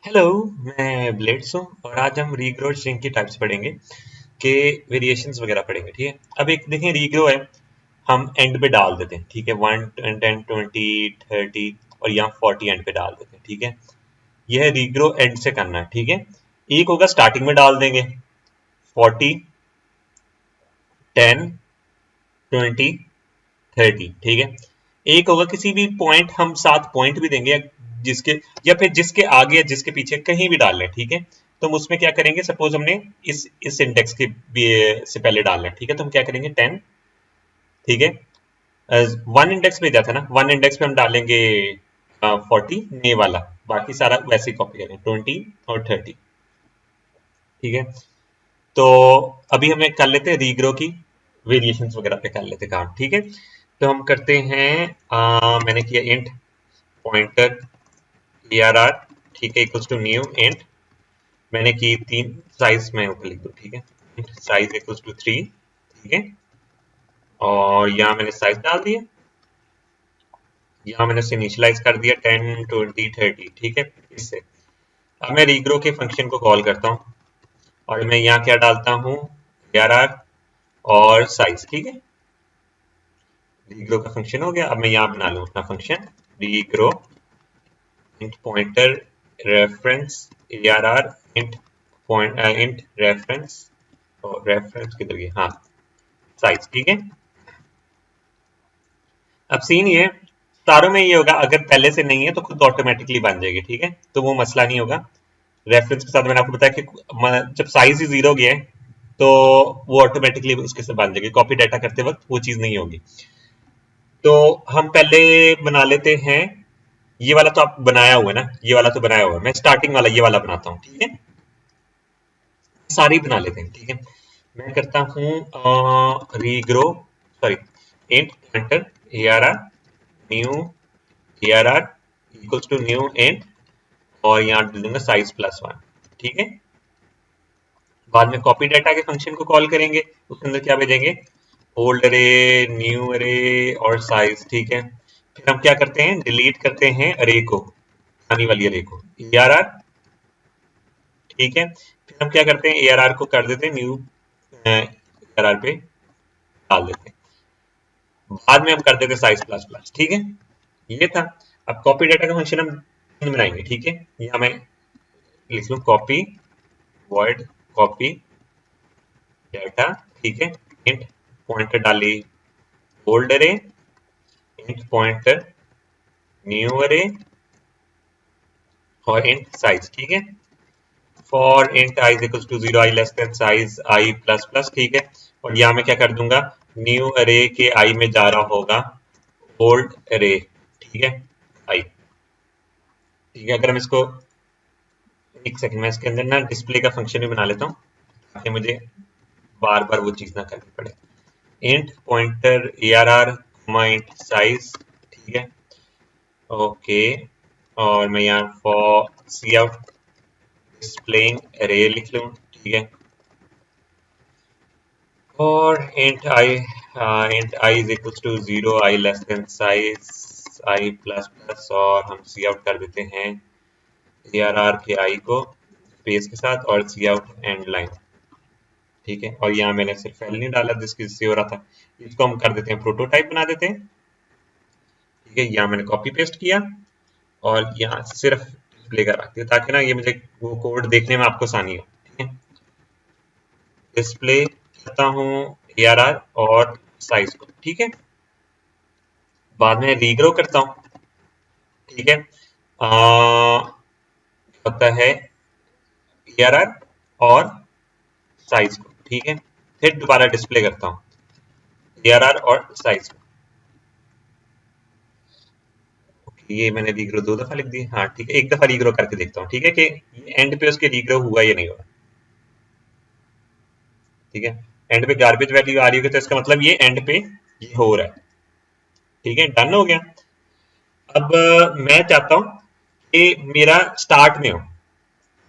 Hello. मैं blades हूँ और आज हम रीग्रो श्रिंक की टाइप्स पढ़ेंगे के वेरिएशंस वगैरह पढ़ेंगे। ठीक है, अब एक देखें रीग्रो है, हम एंड पे डाल देते हैं। ठीक है, 1 10 20 30 और यहाँ 40 एंड पे डाल देते हैं। ठीक है, यह है रीग्रो एंड से करना है। ठीक है, एक होगा स्टार्टिंग में डाल देंगे 40 10 20 30। ठीक है, एक होगा किसी भी पॉइंट, हम साथ पॉइंट भी देंगे जिसके या फिर जिसके आगे या जिसके पीछे कहीं भी डाल लें। ठीक है, तो हम उसमें क्या करेंगे, सपोज हमने इस इंडेक्स के भी से पहले डालना है। ठीक है, तो हम क्या करेंगे 10। ठीक है, वन इंडेक्स पे जाता है ना, वन इंडेक्स पे हम डालेंगे 40 ने वाला, बाकी सारा वैसे ही कॉपी करें 20 और 30। ठीक है, तो अभी हमें कर लेते हैं रीग्रो की वेरिएशंस वगैरह पे कर लेते हैं काम। ठीक है, तो हम करते हैं मैंने किया इंट पॉइंटर ARR। ठीक है, इक्वल्स टू न्यू इंट, मैंने की तीन साइज में ऊपर लिख दो। ठीक है, इंट साइज इक्वल्स टू 3। ठीक है, और यहाँ मैंने साइज डाल दिया, यहाँ मैंने इसे इनिशियलाइज कर दिया 10 20 30। ठीक है, इससे अब मैं रीग्रो के फंक्शन को कॉल करता हूँ और मैं यहाँ क्या डालता हूँ ARR और साइज। ठीक है, रीग्रो का फंक्शन हो गया। अब मैं यहाँ बना लूँ अपना function regrow int pointer reference ARR int point int reference, और रेफरेंस किधर गया, हाँ साइज। ठीक है, अब सीन ये सारों में ये होगा, अगर पहले से नहीं है तो खुद ऑटोमेटिकली बन जाएगी। ठीक है, तो वो मसला नहीं होगा। रेफरेंस के साथ मैंने आपको बताया कि जब साइज ही जीरो गया है तो वो ऑटोमेटिकली उसके से बन जाएगी, कॉपी डाटा करते वक्त वो चीज नहीं होगी। तो हम पहले बना लेते हैं, ये वाला तो आप बनाया हुआ है ना, ये वाला तो बनाया हुआ है, मैं स्टार्टिंग वाला ये वाला बनाता हूँ। ठीक है, सारी बना लेते हैं। ठीक है, मैं करता हूँ regrow sorry int pointer ARR new ARR equals to new int, और यहाँ दे दूंगा साइज +1। ठीक है, बाद में कॉपी डाटा के फंक्शन को कॉल करेंगे, उसके अंदर क्या भेजेंगे ओल्ड अरे न्यू अरे और साइज। ठीक है, फिर हम क्या करते हैं डिलीट करते हैं अरे को, आने वाली अरे को ARR। ठीक है, फिर हम क्या करते हैं ARR को कर देते हैं न्यू ARR पे डाल देते हैं, बाद में हम कर देते हैं साइज ++। ठीक है, ये था। अब कॉपी डाटा का फंक्शन हम बनाएंगे। ठीक है, यहाँ मैं लिख लूँ कॉपी वॉइड कॉपी डाटा। ठीक है, इंट पॉइंटर डाली old array int pointer new array और इंट साइज। ठीक है, for int I equals to 0 I less than size I plus plus. ठीक है, और यहाँ मैं क्या कर दूंगा न्यू अरे के आई में जा रहा होगा ओल्ड अरे। ठीक है, आई। ठीक है, अगर हम इसको एक सेकंड में इसके अंदर ना डिस्प्ले का फंक्शन भी बना लेता हूँ ताकि मुझे बार बार वो चीज ना करनी पड़े। Int pointer ARR int size. ठीक है, ओके, और मैं यहाँ फॉर सी आउट डिस्प्लेइंग अरे लिख लूँ। ठीक है, और int I is equals to 0 I less than size I plus plus, और हम सी आउट कर देते हैं ARR के आई को स्पेस के साथ और सी आउट एंड लाइन। ठीक है, और यहाँ मैंने सिर्फ एल नहीं डाला जिससे हो रहा था, इसको हम कर देते हैं प्रोटोटाइप बना देते हैं। ठीक है, यहाँ मैंने कॉपी पेस्ट किया और यहाँ सिर्फ डिस्प्ले का रख दिया ताकि ना ये मुझे वो कोड देखने में आपको आसानी हो। ठीक है, डिस्प्ले करता हूँ ARR और साइज को। ठीक है, बाद में रीग्रो करता हूँ। ठीक है, होता है ARR और साइज को। ठीक है, फिर दोबारा डिस्प्ले करता हूँ ARR और साइज को। ये मैंने रीग्रो 2 दफा लिख दी। हाँ ठीक है, एक दफा रीग्रो करके देखता हूँ। ठीक है, कि एंड पे उसके रीग्रो हुआ या नहीं हुआ। ठीक है, एंड पे गार्बेज वैल्यू आ रही होगी तो इसका मतलब ये एंड पे ये हो रहा है। ठीक है, डन हो गया। अब मैं चाहता हूं कि मेरा स्टार्ट में हो,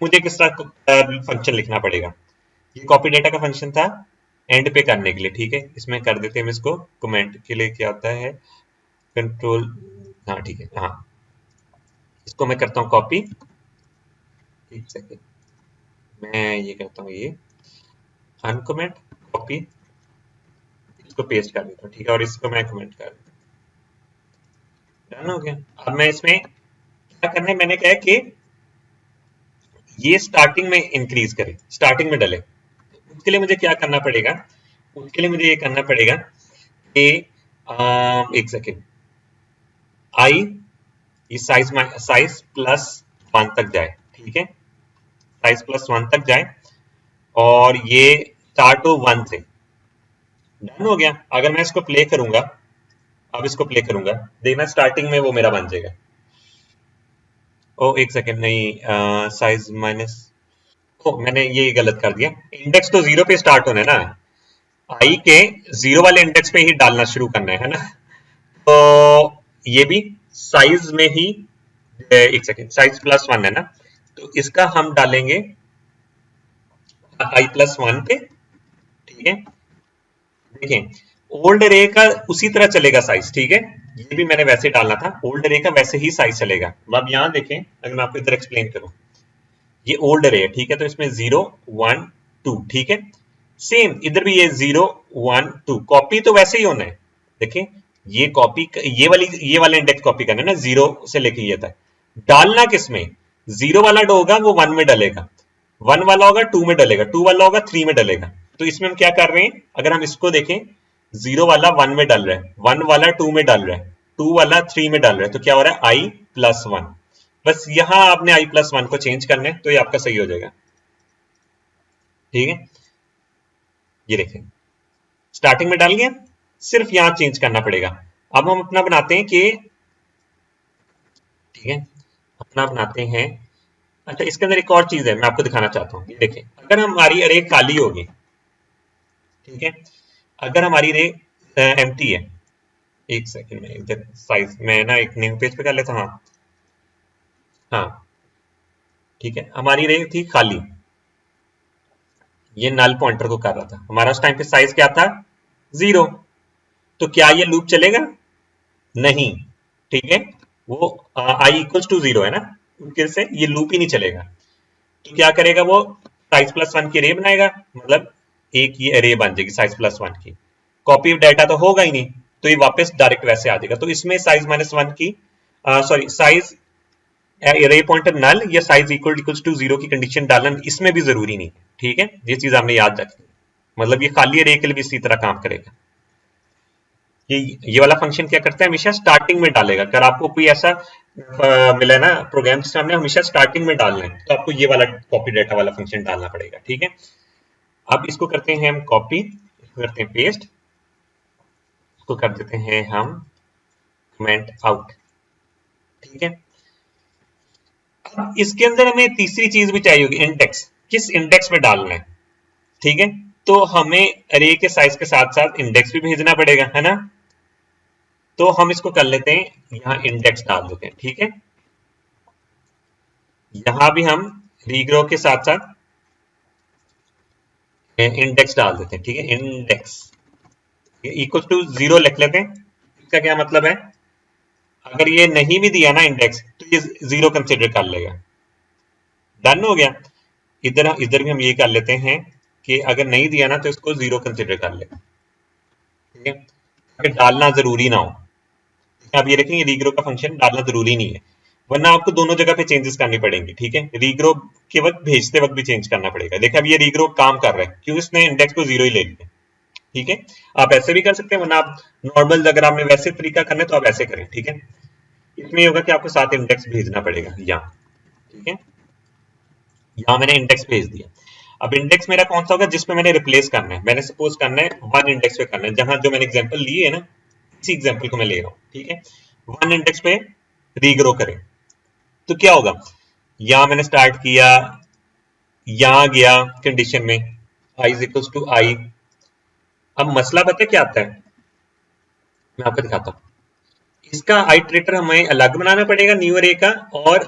मुझे किस तरह फंक्शन लिखना पड़ेगा। ये कॉपी डेटा का फंक्शन था एंड पे करने के लिए। ठीक है, इसमें कर देते हैं हम इसको कमेंट के लिए, क्या होता है कंट्रोल, हाँ ठीक है, हाँ इसको मैं करता हूँ कॉपी एक सेकेंड, मैं ये करता हूँ, ये अनकमेंट, कॉपी, इसको पेस्ट कर देता हूँ, ठीक है, और इसको मैं कमेंट कर देता हूँ। डन हो गया। अब मैं इसमें क्या करना है, मैंने कहा है कि ये स्टार्टिंग में इंक्रीज करे, स्टार्टिंग में डले। उसके लिए मुझे क्या करना पड़ेगा, उसके लिए मुझे ये करना पड़ेगा कि एक सेकेंड, आई ये साइज प्लस 1 तक जाए, ठीक है, साइज प्लस 1 तक जाए, और ये स्टार्ट हो 1 से। डन हो गया। अगर मैं इसको प्ले करूंगा, अब इसको प्ले करूंगा, देखना स्टार्टिंग में वो मेरा बन जाएगा। ओ एक सेकेंड, नहीं, साइज माइनस, ओ मैंने ये गलत कर दिया, इंडेक्स तो 0 पे स्टार्ट होना है ना, आई के 0 वाले इंडेक्स पे ही डालना शुरू करना है ना। तो ये भी साइज में ही, एक सेकेंड, साइज प्लस 1 है ना, तो इसका हम डालेंगे आई प्लस 1 पे, ठीक है। देखिए ओल्ड अरे का उसी तरह चलेगा साइज, ठीक है, ये भी मैंने वैसे डालना था, ओल्ड अरे का वैसे ही साइज चलेगा। अब यहां देखें, अगर मैं आपको इधर एक्सप्लेन करूं, ये ओल्ड अरे है, ठीक है, तो इसमें 0 1 2, ठीक है, सेम इधर भी ये 0 1 2, कॉपी तो वैसे ही होना है। देखिए ये कॉपी, ये वाला इंडेक्स कॉपी करना है ना, 0 से लेके ये तक, डालना किसमें, 0 वाला होगा वो 1 में डलेगा, 1 वाला होगा 2 में डलेगा, 2 वाला होगा 3 में डलेगा। तो इसमें हम क्या कर रहे हैं, अगर हम इसको देखें, 0 वाला 1 में डल रहा है, 1 वाला 2 में डल रहा है, 2 वाला 3 में डल रहा है, तो क्या हो रहा है, आई प्लस 1। बस यहां आपने आई प्लस 1 को चेंज करना है, तो ये आपका सही हो जाएगा, ठीक है। ये देखें स्टार्टिंग में डाल गया, सिर्फ यहां चेंज करना पड़ेगा। अब हम अपना बनाते हैं कि, ठीक है, अपना बनाते हैं। अच्छा इसके अंदर एक और चीज है, मैं आपको दिखाना चाहता हूँ, ये देखें, अगर हमारी अरे खाली होगी, ठीक है, अगर हमारी अरे एम्प्टी है, एक सेकंड में इधर साइज मैं ना एक न्यू पेज पे कर लेता हूँ, हाँ हाँ, ठीक है, हमारी अरे थी खाली, ये नल पॉइंटर को कर रहा था, हमारा उस टाइम पे साइज क्या था, 0, तो क्या ये लूप चलेगा, नहीं, ठीक है, वो आई इक्वल्स टू 0 है ना, फिर से ये लूप ही नहीं चलेगा। तो क्या करेगा वो, साइज प्लस 1 की अरे बनाएगा, मतलब एक ये अरे बन जाएगी साइज प्लस 1 की, कॉपी ऑफ डाटा तो होगा ही नहीं, तो ये वापस डायरेक्ट वैसे आ जाएगा। तो इसमें साइज माइनस 1 की, सॉरी, साइज अरे पॉइंटर नल या साइज इक्वल्स टू 0 की कंडीशन डालना इसमें भी जरूरी नहीं है, ठीक है, ये चीज आपने याद रखनी, मतलब ये खाली अरे के लिए भी इसी तरह काम करेगा। ये वाला फंक्शन क्या करता है, हमेशा स्टार्टिंग में डालेगा। अगर आपको कोई ऐसा मिला ना प्रोग्राम जिसमें हमने हमेशा स्टार्टिंग में डालना है, तो आपको ये वाला कॉपी डाटा वाला फंक्शन डालना पड़ेगा, ठीक है। अब इसको करते हैं हम कॉपी, इसको करते हैं पेस्ट, इसको कर देते हैं हम कमेंट आउट, ठीक है। अब इसके अंदर हमें तीसरी चीज भी चाहिए होगी, इंडेक्स, किस इंडेक्स में डालना है, ठीक है, तो हमें अरे के साइज के साथ साथ इंडेक्स भी भेजना पड़ेगा, है ना। तो हम इसको कर लेते हैं, यहाँ इंडेक्स डाल देते हैं, ठीक है, यहां भी हम रीग्रो के साथ साथ इंडेक्स डाल देते हैं, ठीक है, इंडेक्स इक्वल टू 0 लिख लेते हैं। इसका क्या मतलब है, अगर ये नहीं भी दिया ना इंडेक्स, तो ये 0 कंसिडर कर लेगा। डन हो गया। इधर इधर भी हम ये कर लेते हैं कि अगर नहीं दिया ना तो इसको 0 कंसिडर कर लेगा, ठीक है, अगर डालना जरूरी ना हो। आप ये देखेंगे रीग्रो का फंक्शन डालना जरूरी नहीं है, वरना आपको दोनों जगह पे चेंजेस करनी पड़ेंगे, ठीक है, रीग्रो के वक्त भेजते वक्त भी चेंज करना पड़ेगा। देखिए अब ये रीग्रो काम कर रहा है, क्यों, इसने इंडेक्स को 0 ही ले लिया, ठीक है। आप ऐसे भी कर सकते हैं, वरना आप नॉर्मल अगर आपने वैसे तरीका करना है तो आप ऐसे करें, ठीक है। इसमें ये होगा कि आपको साथ इंडेक्स भेजना पड़ेगा यहाँ, ठीक है, यहाँ मैंने इंडेक्स भेज दिया। अब इंडेक्स मेरा कौन सा होगा, जिसपे मैंने रिप्लेस करना है, मैंने सपोज करना है 1 इंडेक्स पे करना है, जहां जो मैंने एग्जांपल लिए है ना, इसी एग्जांपल को मैं ले रहा हूँ, ठीक है, 1 इंडेक्स पे रीग्रो करें, तो क्या होगा, यहां मैंने स्टार्ट किया, यहां गया कंडीशन में आई इज इक्वल टू आई। अब मसला पता है क्या आता है, मैं आपको दिखाता हूँ। इसका आइट्रेटर हमें अलग बनाना पड़ेगा न्यू अरे का, और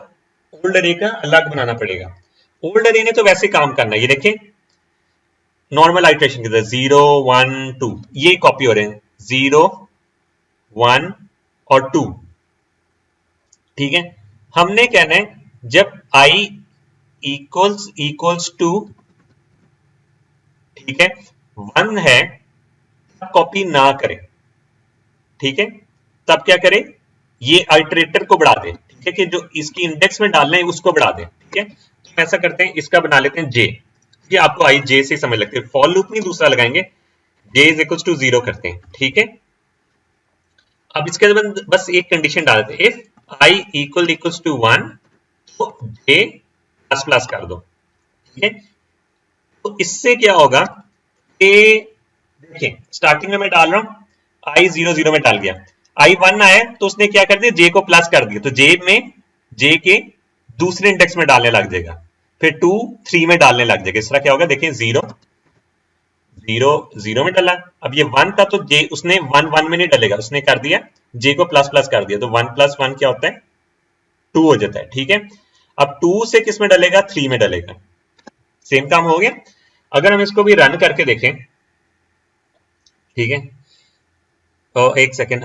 ओल्ड अरे का अलग बनाना पड़ेगा। ओल्ड अरे ने तो वैसे काम करना है, ये देखें नॉर्मल आइट्रेशन के साथ 0 1 2 ये कॉपी हो रहे हैं, 0 1 और 2, ठीक है। हमने कहना है जब आई इक्वल्स टू, ठीक है, 1 है, कॉपी ना करें, ठीक है, तब क्या करें, ये आइटरेटर को बढ़ा दें, ठीक है, कि जो इसकी इंडेक्स में डालना है उसको बढ़ा दें, ठीक है। तो ऐसा करते हैं, इसका बना लेते हैं जे, ये आपको आई जे से समझ लगते हैं, फॉर लूप नहीं दूसरा लगाएंगे, जे इज इक्वल टू 0 करते हैं, ठीक है। अब इसके बाद बस एक कंडीशन डाल देते हैं, इफ आई इक्वल्स टू 1 तो जे प्लस प्लस कर दो, ठीक है। तो इससे क्या होगा कि देखिए स्टार्टिंग में मैं डाल रहा हूं आई 0 0 में डाल गया, आई 1 आया तो उसने क्या कर दिया, जे को प्लस कर दिया, तो जे में जे के दूसरे इंडेक्स में डालने लग जाएगा, फिर 2 3 में डालने लग जाएगा, इस तरह क्या होगा, देखिए 0 0 0 में डाला, अब ये 1 था तो जे उसने 1 1 में नहीं डालेगा, उसने कर दिया जे को प्लस प्लस कर दिया, तो 1 प्लस 1 क्या होता है, 2 हो जाता है, ठीक है। अब 2 से किस में डालेगा, 3 में डालेगा, सेम काम हो गया। अगर हम इसको भी रन करके देखें, ठीक है, तो एक सेकेंड,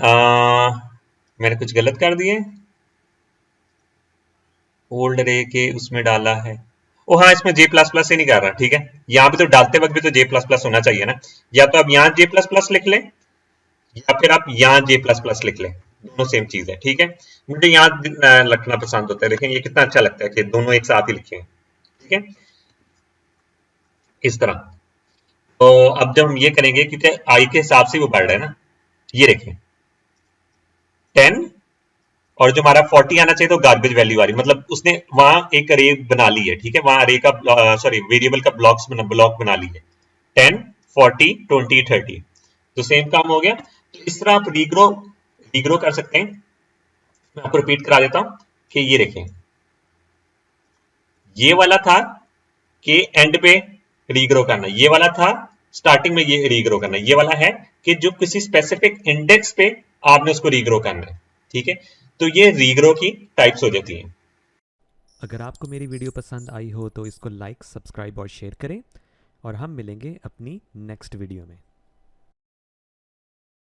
मैंने कुछ गलत कर दिए, ओल्ड रे के उसमें डाला है, ओ हाँ, इसमें जे प्लस प्लस से नहीं कर रहा, ठीक है, यहाँ पे तो डालते वक्त भी तो जे प्लस प्लस होना चाहिए ना, या तो आप यहाँ जे प्लस प्लस लिख लें या फिर आप यहाँ जे प्लस प्लस लिख लें, दोनों सेम चीज है, ठीक है। मुझे यहाँ लिखना पसंद होता है, देखें ये कितना अच्छा लगता है कि दोनों एक साथ ही लिखे हैं, ठीक है, इस तरह। तो अब जब हम ये करेंगे, क्योंकि आई के हिसाब से वो बढ़ रहा है ना, ये देखें 10 और जो हमारा 40 आना चाहिए तो गार्बेज वैल्यू आ रही, मतलब उसने वहां एक अरे बना ली है, ठीक है, वहां अरे का सॉरी वेरिएबल का ब्लॉक बना ली है, 10 40 20 30, तो सेम काम हो गया। तो इस तरह आप रीग्रो कर सकते हैं। मैं आपको रिपीट करा देता हूं कि ये देखें, ये वाला था कि एंड पे रीग्रो करना, ये वाला था स्टार्टिंग में ये रीग्रो करना, ये वाला है कि जो किसी स्पेसिफिक इंडेक्स पे आपने उसको रीग्रो करना है, ठीक है। तो ये रीग्रो की टाइप्स हो जाती हैं। अगर आपको मेरी वीडियो पसंद आई हो तो इसको लाइक, सब्सक्राइब और शेयर करें और हम मिलेंगे अपनी नेक्स्ट वीडियो में।